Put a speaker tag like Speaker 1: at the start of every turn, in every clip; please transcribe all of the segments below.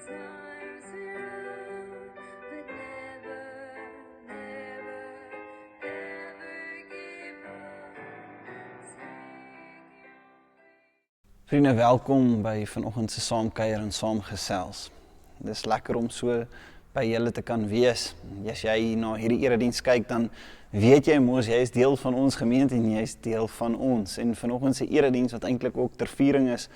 Speaker 1: times around, but never, never, ever give up.
Speaker 2: Vriende, welkom by vanoggend se saamkuier en saamgesels. Dis lekker om so by julle te kan wees. As jy na hierdie erediens kyk, dan weet jy mos, jy is deel van ons gemeente en jy is deel van ons. En vanoggend se erediens wat eintlik ook ter viering is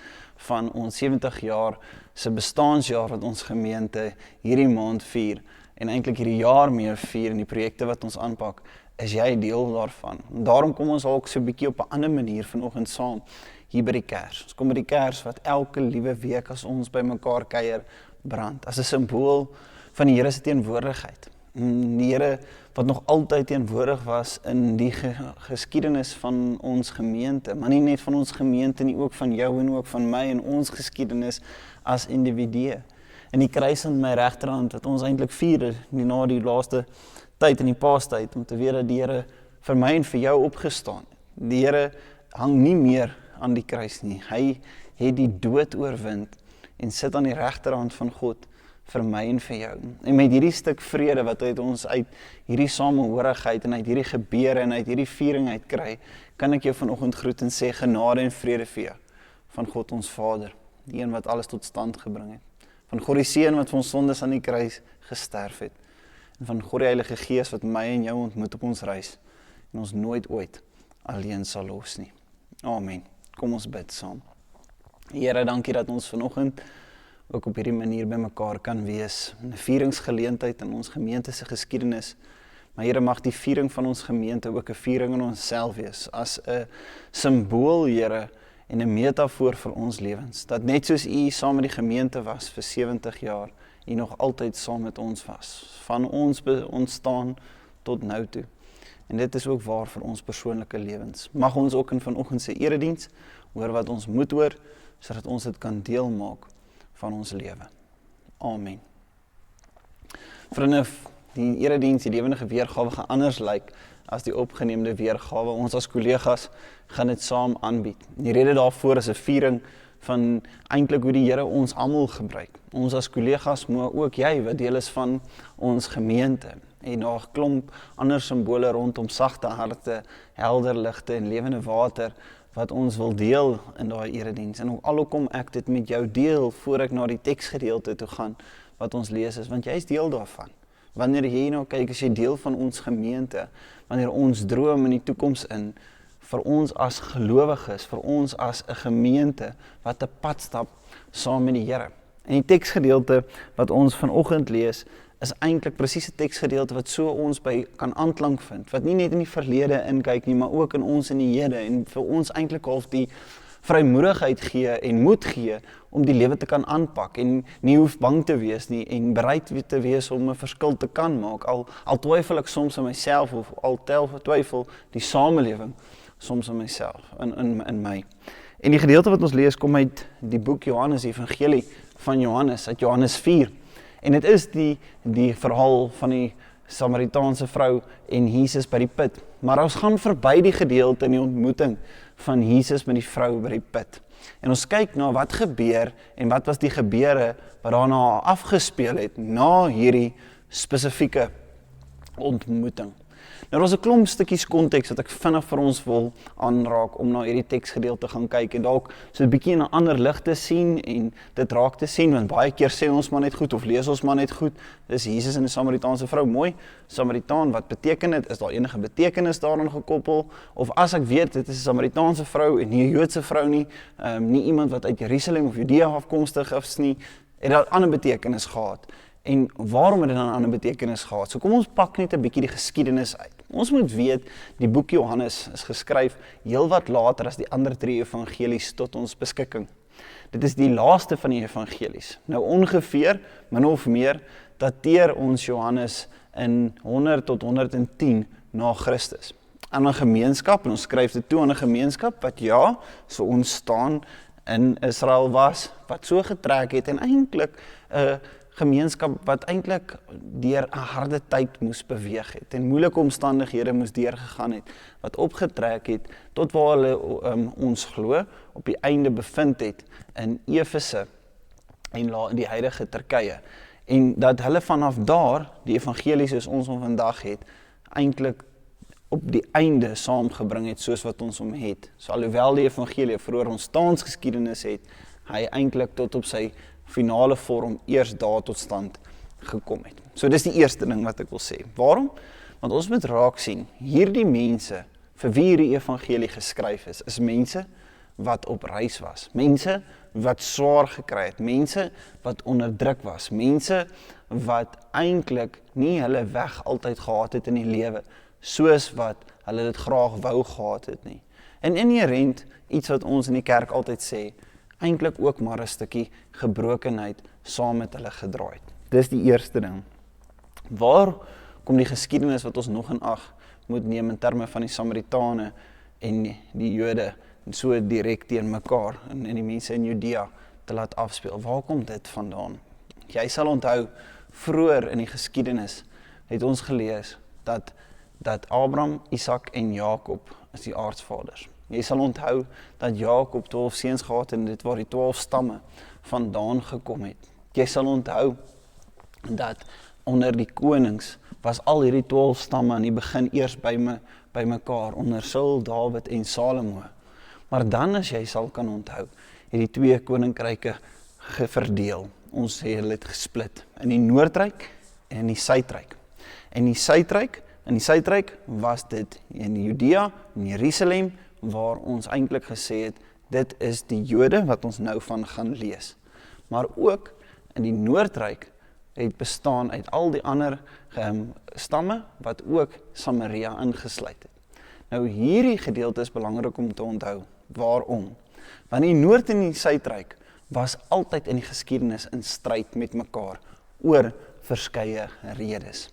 Speaker 2: van ons 70 jaar se bestaансjaar wat ons gemeente hierdie maand vier en eintlik hierdie jaar mee vier en die projekte wat ons aanpak, is jy deel daarvan. En daarom kom ons ook so 'n bietjie op 'n ander manier vanoggend saam hier by die kers. Ons kom by die kers wat elke liewe week as ons by mekaar kuier brand, as 'n simbool van die Here se teenwoordigheid. Die Here wat nog altyd teenwoordig was in die geskiedenis van ons gemeente, maar nie net van ons gemeente nie, ook van jou en ook van my en ons geskiedenis as individue. En die kruis aan my regterhand wat ons eintlik vier na die laaste tyd in die paastyd, om te weet dat die Here vir my en vir jou opgestaan het. Die Here hang nie meer aan die kruis nie. Hy het die dood oorwin en sit aan die regterhand van God vir my en vir jou. En met hierdie stuk vrede wat uit ons uit hierdie samehorigheid en uit hierdie gebeure en uit hierdie viering uit kry, kan ek jou vanoggend groet en sê genade en vrede vir jou van God ons Vader, die een wat alles tot stand gebring het. Van God die Seun wat vir ons sondes aan die kruis gesterf het. En van God die Heilige Gees wat my en jou ontmoet op ons reis en ons nooit ooit alleen sal los nie. Amen. Kom ons bid saam. Here, dankie dat ons vanoggend ook op hierdie manier by mekaar kan wees. 'n vieringsgeleentheid in ons gemeente se geskiedenis. Maar Here, mag die viering van ons gemeente ook 'n viering in onsself wees. As 'n simbool, Here, en 'n metafoor vir ons lewens. Dat net soos U saam met die gemeente was vir 70 jaar, U nog altyd saam met ons was. Van ons ontstaan tot nou toe. En dit is ook waar vir ons persoonlike lewens. Mag ons ook in vanoggend se erediens hoor wat ons moet hoor, sodat ons dit kan deel maak van ons lewe. Amen. Vriende, die erediens, die lewendige weergawe gaan anders lyk as die opgeneemde weergawe. Ons as kollegas gaan dit saam aanbied. Die rede daarvoor is 'n viering van eintlik hoe die Here ons almal gebruik. Ons as kollegas, maar ook jy wat deel is van ons gemeente. En daar 'n klomp ander simbole rondom sagte harte, helder ligte en lewende water wat ons wil deel in daai erediens. En alhoewel ek dit met jou deel voor ek na die teksgedeelte toe gaan wat ons lees is, want jy is deel daarvan. Wanneer jy nou kyk, as jy deel van ons gemeente, wanneer ons droom in die toekoms in, vir ons as gelowiges, vir ons as 'n gemeente wat 'n pad stap saam met die Here. En die teksgedeelte wat ons vanoggend lees, is eintlik presies 'n teksgedeelte wat so ons by kan aanklank vind, wat nie net in die verlede inkyk nie, maar ook in ons in die hede, en vir ons eintlik half die vrymoedigheid gee en moed gee om die lewe te kan aanpak en nie hoef bang te wees nie en bereid te wees om 'n verskil te kan maak, al twyfel ek soms in myself of al twyfel die samelewing soms in myself, in my. En die gedeelte wat ons lees kom uit die boek Johannes, die evangelie van Johannes, uit Johannes 4. En dit is die verhaal van die Samaritaanse vrou en Jesus by die put. Maar ons gaan verby die gedeelte in die ontmoeting van Jesus met die vrou by die put. En ons kyk na wat gebeur en wat was die gebeure wat daarna afgespeel het na hierdie spesifieke ontmoeting. Nou, daar is 'n klomp stukkies konteks wat ek vinnig vir ons wil aanraak om na hierdie teksgedeelte te gaan kyk en dalk so 'n bietjie in 'n ander lig te sien en dit raak te sien, want baie keer sê ons maar net goed of lees ons maar net goed, dis Jesus en 'n Samaritaanse vrou, mooi, Samaritaan, wat beteken dit? Is daar enige betekenis daaraan gekoppel? Of as ek weet, dit is 'n Samaritaanse vrou en nie 'n Joodse vrou nie, nie iemand wat uit Jerusalem of Judea afkomstig is nie, het dat 'n ander betekenis gehad. En waarom het dit dan 'n ander betekenis gehad? So kom ons pak net 'n bietjie die geskiedenis uit. Ons moet weet, die boek Johannes is geskryf heelwat later as die ander 3 evangelies tot ons beskikking. Dit is die laaste van die evangelies. Nou ongeveer, min of meer, dateer ons Johannes in 100 tot 110 na Christus. Aan 'n gemeenskap, en ons skryf dit toe aan 'n gemeenskap wat so ontstaan in Israel was, wat so getrek het en eintlik 'n gemeenskap wat eintlik deur 'n harde tyd moes beweeg het en moeilike omstandighede moes deurgegaan het, wat opgetrek het tot waar hulle ons glo op die einde bevind het in Efese. en die huidige Turkye. En dat hulle vanaf daar, die evangelie soos ons hom vandag het, eintlik op die einde saamgebring het soos wat ons hom het. So alhoewel die evangelie vroeër ontstaansgeskiedenis het, hy eintlik tot op sy finale vorm eers daar tot stand gekom het. So dis die eerste ding wat ek wil sê. Waarom? Want ons moet raak sien, hierdie mense, vir wie hierdie evangelie geskryf is mense wat op reis was, mense wat swaar gekry het, mense wat onderdruk was, mense wat eintlik nie hulle weg altyd gehad het in die lewe, soos wat hulle dit graag wou gehad het nie. En inherent, iets wat ons in die kerk altyd sê, eintlik ook maar 'n stukkie gebrokenheid saam met hulle gedra het. Dis die eerste ding. Waar kom die geskiedenis wat ons nog in ag moet neem in terme van die Samaritane en die Jode so direk teen mekaar en die mense in Judea te laat afspeel? Waar kom dit vandaan? Jy sal onthou, vroeër in die geskiedenis het ons gelees dat Abraham, Isak en Jakob is die aardsvaders. Jy sal onthou dat Jakob 12 seuns gehad en dit waar die 12 stamme vandaan gekom het. Jy sal onthou dat onder die konings was al hierdie 12 stamme aan die begin eers by mekaar onder Saul, Dawid en Salomo. Maar dan as jy sal kan onthou, het die twee koninkryke verdeel. Ons het hulle gesplit in die Noordryk en die Suidryk. En in die Suidryk was dit in Judea, in Jerusalem, waar ons eintlik gesê het, dit is die Jode wat ons nou van gaan lees. Maar ook in die Noordryk het bestaan uit al die ander stamme wat ook Samaria ingesluit het. Nou hierdie gedeelte is belangrik om te onthou. Waarom? Want die Noord en die Suidryk was altyd in die geskiedenis in stryd met mekaar oor verskeie redes.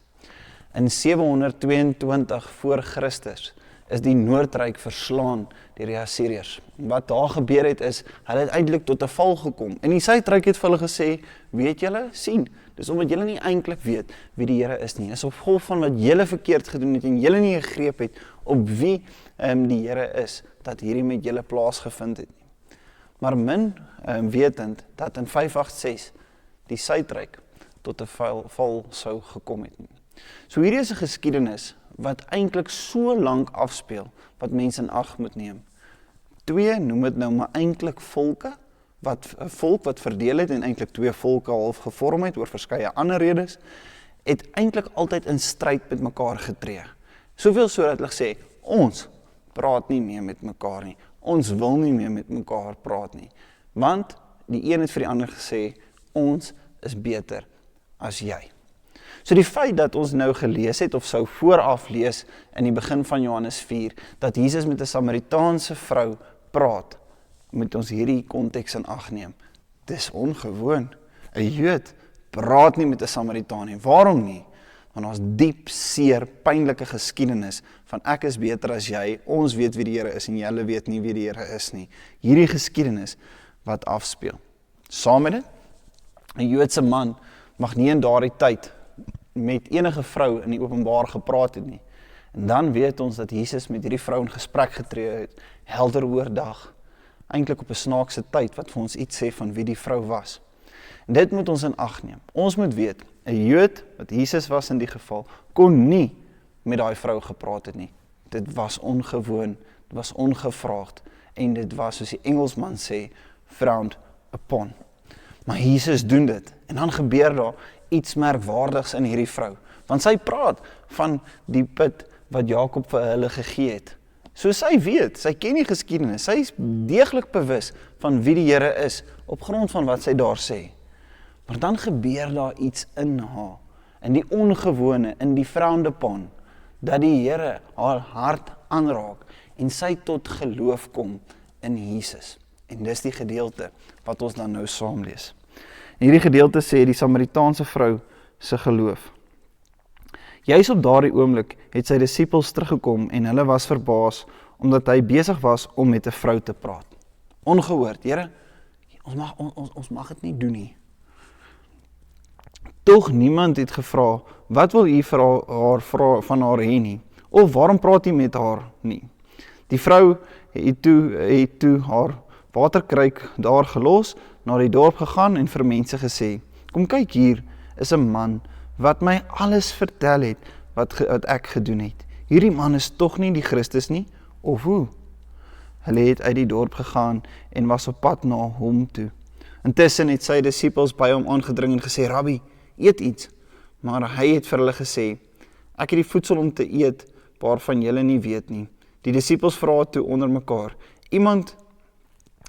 Speaker 2: In 722 voor Christus is die Noordryk verslaan deur die Assiriërs. Wat daar gebeur het is, hulle het eintlik tot 'n val gekom. En die Suidryk het vir hulle gesê, weet julle, sien, dis omdat julle nie eintlik weet wie die Here is nie. Is op gevolg van wat julle verkeerd gedoen het en julle nie gegreep het op wie die Here is, dat hierdie met julle plaasgevind het nie. Maar min wetend dat in 586 die Suidryk tot 'n val sou gekom het nie. So hierdie is 'n geskiedenis wat eintlik so lank afspeel, wat mense in ag moet neem. 2, noem dit nou maar eintlik volke, 'n volk wat verdeel het en eintlik 2 volke half gevorm het oor verskeie ander redes, het eintlik altyd in stryd met mekaar getree. Soveel so dat hulle sê, ons praat nie meer met mekaar nie, ons wil nie meer met mekaar praat nie, want die een het vir die ander gesê, ons is beter as jy. So die feit dat ons nou gelees het, of sou vooraf lees in die begin van Johannes 4, dat Jesus met 'n Samaritaanse vrou praat, moet ons hierdie konteks in ag neem. Dis ongewoon. 'n Jood praat nie met 'n Samaritaan nie. Waarom nie? Want ons diep, seer, pynlike geskiedenis van ek is beter as jy, ons weet wie die Here is en julle weet nie wie die Here is nie. Hierdie geskiedenis wat afspeel. Saam met dit, 'n Joodse man mag nie in daardie tyd met enige vrou in die openbaar gepraat het nie. En dan weet ons dat Jesus met hierdie vrou in gesprek getree het, helder oordag, eintlik op 'n snaakse tyd, wat vir ons iets sê van wie die vrou was. En dit moet ons in ag neem. Ons moet weet, 'n Jood, wat Jesus was in die geval, kon nie met daai vrou gepraat het nie. Dit was ongewoon, dit was ongevraagd, en dit was, soos die Engelsman sê, frowned upon. Maar Jesus doen dit, en dan gebeur daar iets merkwaardigs in hierdie vrou. Want sy praat van die put wat Jakob vir hulle gegee het. So sy weet, sy ken die geskiedenis, sy is deeglik bewus van wie die Here is, op grond van wat sy daar sê. Maar dan gebeur daar iets in haar, in die ongewone, in die frowned upon, dat die Here haar hart aanraak, en sy tot geloof kom in Jesus. En dis die gedeelte wat ons dan nou saam lees. En hierdie gedeelte sê die Samaritaanse vrou se geloof. Juis op daardie oomblik het sy disippels teruggekom en hulle was verbaas omdat hy besig was om met 'n vrou te praat. Ongehoord, Here, ons mag dit nie doen nie. Tog niemand het gevra, wat wil u vir haar vra van haar hê nie, of waarom praat u met haar nie. Die vrou het toe haar waterkruik daar gelos, na die dorp gegaan en vir mense gesê, kom kyk hier is 'n man wat my alles vertel het wat ek gedoen het. Hierdie man is tog nie die Christus nie, of hoe? Hulle het uit die dorp gegaan en was op pad na hom toe. Intussen het sy disippels by hom aangedring en gesê, Rabbi, eet iets. Maar hy het vir hulle gesê, ek het die voedsel om te eet, waarvan julle nie weet nie. Die disippels vra toe onder mekaar, iemand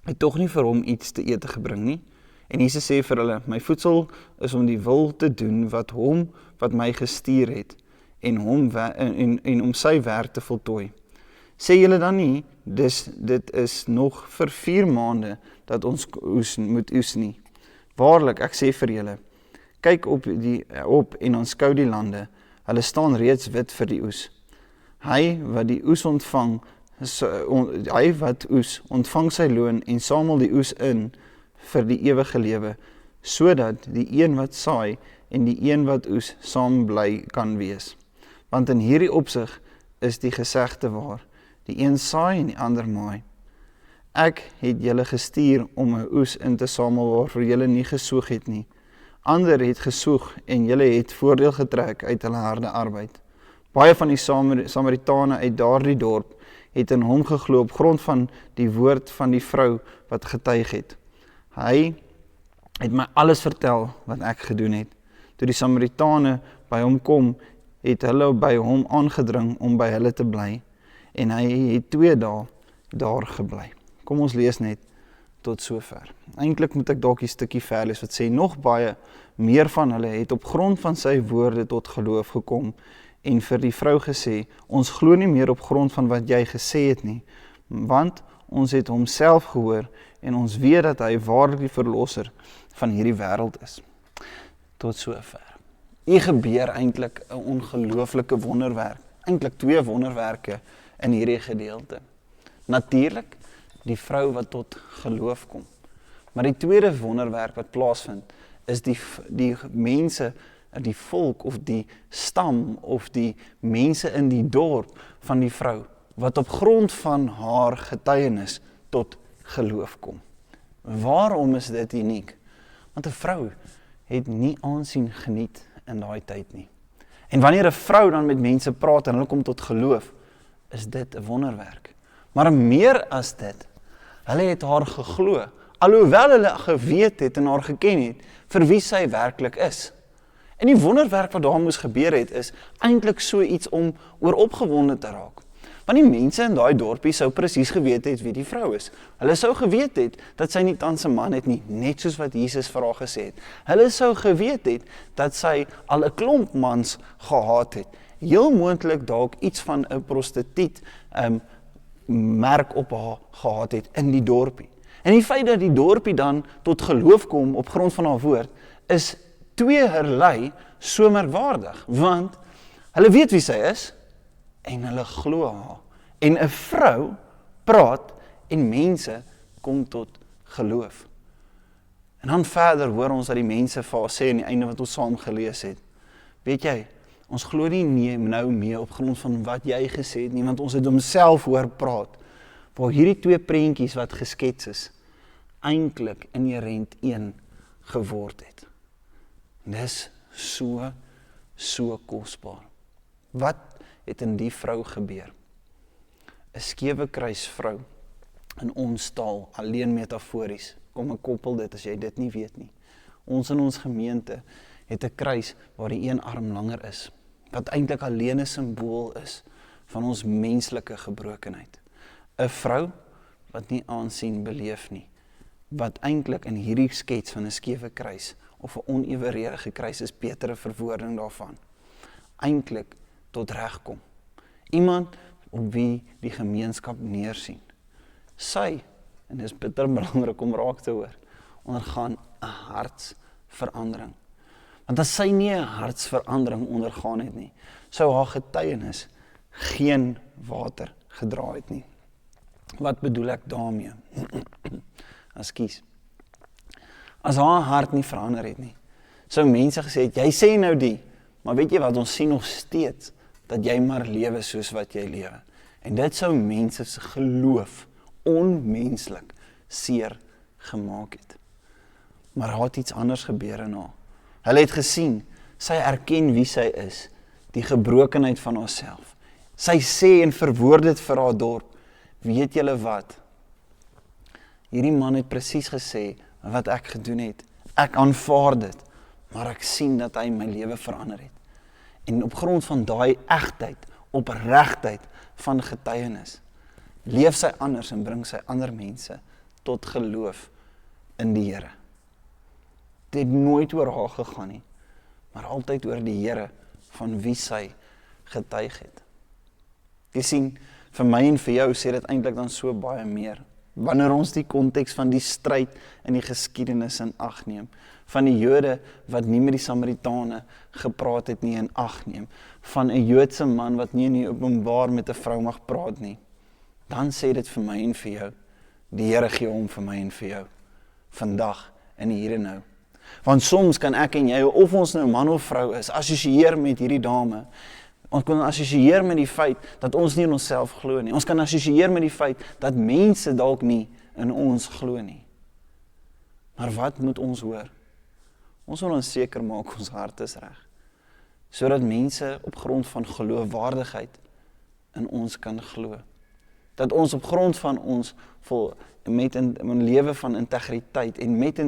Speaker 2: het tog nie vir hom iets te eet gebring nie. En Jesus sê vir hulle, my voedsel is om die wil te doen wat hom wat my gestuur het, en om sy werk te voltooi. Sê julle dan nie, dit is nog vir 4 maande dat ons moet oes nie. Waarlik, ek sê vir julle, kyk op en aanskou die lande, hulle staan reeds wit vir die oes. Hy wat oes, ontvang sy loon en samel die oes in vir die ewige lewe, sodat die een wat saai en die een wat oes saam bly kan wees. Want in hierdie opsig is die gesegde waar, die een saai en die ander maai. Ek het julle gestuur om 'n oes in te samel waarvoor julle nie gesoeg het nie. Ander het gesoeg en julle het voordeel getrek uit hulle harde arbeid. Baie van die Samaritane uit daardie dorp het in hom geglo op grond van die woord van die vrou wat getuig het. Hy het my alles vertel wat ek gedoen het. Toe die Samaritane by hom kom, het hulle by hom aangedring om by hulle te bly, en hy het 2 dae daar gebly. Kom ons lees net tot sover. Eintlik moet ek dalk 'n stukkie ver lees wat sê, nog baie meer van hulle het op grond van sy woorde tot geloof gekom, en vir die vrou gesê, ons glo nie meer op grond van wat jy gesê het nie, want ons het hom self gehoor, en ons weet dat hy waarlik die verlosser van hierdie wêreld is. Tot sover. Hier gebeur eintlik 'n ongelooflike wonderwerk, eintlik 2 wonderwerke in hierdie gedeelte. Natuurlik, die vrou wat tot geloof kom. Maar die tweede wonderwerk wat plaasvind, is die mense, die volk of die stam of die mense in die dorp van die vrou, wat op grond van haar getuienis tot geloof kom. Waarom is dit uniek? Want 'n vrou het nie aansien geniet in daai tyd nie. En wanneer 'n vrou dan met mense praat en hulle kom tot geloof, is dit 'n wonderwerk. Maar meer as dit, hulle het haar geglo, alhoewel hulle geweet het en haar geken het, vir wie sy werklik is. En die wonderwerk wat daar moes gebeur het, is eintlik so iets om oor opgewonde te raak. Want die mense in daai dorpie sou presies geweet het wie die vrou is. Hulle sou geweet het dat sy nie tans 'n man het nie, net soos wat Jesus vir haar gesê het. Hulle sou geweet het dat sy al 'n klomp mans gehad het. Heel moontlik dalk iets van 'n prostituut merk op haar gehad het in die dorpie. En die feit dat die dorpie dan tot geloof kom op grond van haar woord, is tweeërlei so merkwaardig, want hulle weet wie sy is, en hulle glo haar. En 'n vrou praat en mense kom tot geloof. En dan verder hoor ons dat die mense vir haar sê aan die einde wat ons saam gelees het. Weet jy, ons glo nie nou meer op grond van wat jy gesê het nie, want ons het homself hoor praat. Waar hierdie 2 prentjies wat geskets is, eintlik inherent een geword het. Dis so kosbaar. Wat het in die vrou gebeur? 'n skewe kruisvrou, in ons taal, alleen metafories, kom ek koppel dit as jy dit nie weet nie. Ons in ons gemeente het 'n kruis waar die een arm langer is, wat eintlik alleen 'n simbool is van ons menslike gebrokenheid. 'n Vrou wat nie aansien beleef nie, wat eintlik in hierdie skets van 'n skewe kruis of 'n oneweredige kruis is beter 'n verwoording daarvan, eintlik tot reg kom. Iemand op wie die gemeenskap neersien. Sy, en dit is bitter belangrik om raak te hoor, ondergaan 'n hartsverandering. Want as sy nie 'n hartsverandering ondergaan het nie, sou haar getuienis geen water gedra het nie. Wat bedoel ek daarmee? Ekskuus. As haar hart nie verander het nie, sou mense gesê het, jy sê nou die, maar weet jy wat, ons sien nog steeds, dat jy maar lewe soos wat jy lewe. En dit sou mense se geloof onmenslik seer gemaak het. Maar daar het iets anders gebeur in haar. Hulle het gesien, sy erken wie sy is, die gebrokenheid van haarself. Sy sê en verwoord dit vir haar dorp, weet julle wat? Hierdie man het presies gesê wat ek gedoen het. Ek aanvaar dit, maar ek sien dat hy my lewe verander het. En op grond van daai egtheid, opregtheid van getuienis, leef sy anders en bring sy ander mense tot geloof in die Here. Dit het nooit oor haar gegaan nie, maar altyd oor die Here van wie sy getuig het. Jy sien, vir my en vir jou sê dit eintlik dan so baie meer. Wanneer ons die konteks van die stryd in die geskiedenis in ag neem, van die Jode wat nie met die Samaritane gepraat het nie in ag neem, van 'n Joodse man wat nie in die openbaar met 'n vrou mag praat nie, dan sê dit vir my en vir jou, die Here gee hom vir my en vir jou, vandag en hier en nou. Want soms kan ek en jy, of ons nou man of vrou is, assosieer met hierdie dame. Ons kan assosieer met die feit dat ons nie in onsself glo nie. Ons kan assosieer met die feit dat mense dalk nie in ons glo nie. Maar wat moet ons hoor? Ons wil ons seker maak ons hart is reg, sodat mense op grond van geloofwaardigheid in ons kan glo. Dat ons op grond van ons met 'n lewe van integriteit en met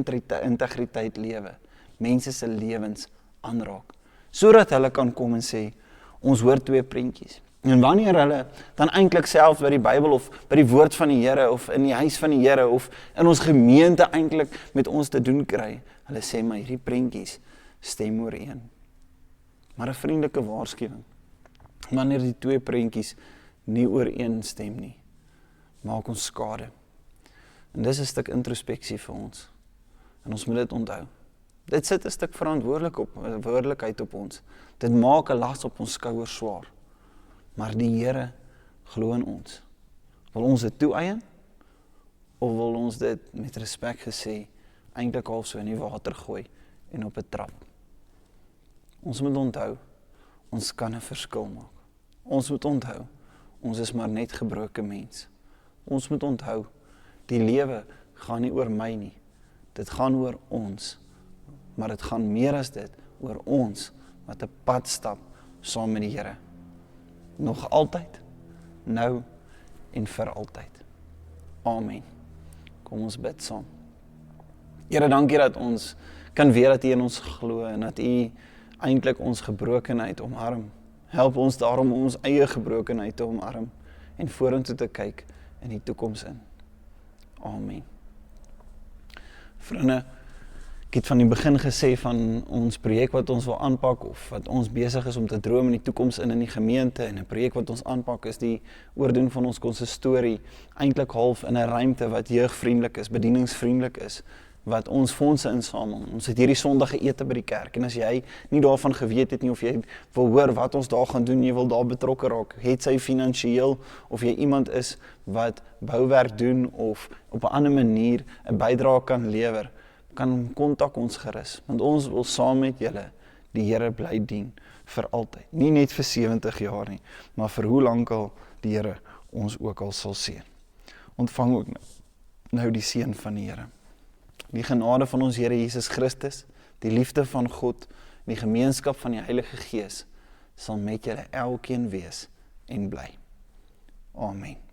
Speaker 2: integriteit lewe, mense se lewens aanraak, sodat hulle kan kom en sê, ons hoor twee prentjies. En wanneer hulle dan eintlik self by die Bybel of by die woord van die Here of in die huis van die Here of in ons gemeente eintlik met ons te doen kry, hulle sê maar hierdie prentjies stem ooreen. Maar 'n vriendelike waarskuwing. Wanneer die twee prentjies nie ooreenstem nie, maak ons skade. En dis 'n stuk introspeksie vir ons. En ons moet dit onthou. Dit sit 'n stuk verantwoordelikheid op ons. Dit maak 'n las op ons skouers swaar. Maar die Here glo in ons. Wil ons dit toeëien? Of wil ons dit met respek gesê eintlik half so in die water gooi en op 'n trap? Ons moet onthou, ons kan 'n verskil maak. Ons moet onthou, ons is maar net gebroke mens. Ons moet onthou, die lewe gaan nie oor my nie. Dit gaan oor ons. Maar dit gaan meer as dit oor ons wat 'n pad stap saam met die Here. Nog altyd, nou en vir altyd. Amen. Kom ons bid saam. Here, dankie dat ons kan weet dat U in ons glo en dat U eintlik ons gebrokenheid omarm. Help ons daarom om ons eie gebrokenheid te omarm en vorentoe te kyk in die toekoms in. Amen. Vriende, ek het van die begin gesê van ons projek wat ons wil aanpak of wat ons besig is om te droom in die toekoms in die gemeente en 'n projek wat ons aanpak is die oordoen van ons konsistorie eintlik half in 'n ruimte wat jeugvriendelik is, bedieningsvriendelik is, wat ons fondse insamel. Ons het hierdie Sondag ete by die kerk en as jy nie daarvan geweet het nie of jy wil hoor wat ons daar gaan doen, jy wil daar betrokke raak, het sy finansiëel of jy iemand is wat bouwerk doen of op 'n ander manier 'n bydrae kan lewer, kan kontak ons gerus, want ons wil saam met julle die Here bly dien vir altyd. Nie net vir 70 jaar nie, maar vir hoe lank al die Here ons ook al sal seën. Ontvang ook nou die seën van die Here. Die genade van ons Here Jesus Christus, die liefde van God, die gemeenskap van die Heilige Gees sal met julle elkeen wees en bly. Amen.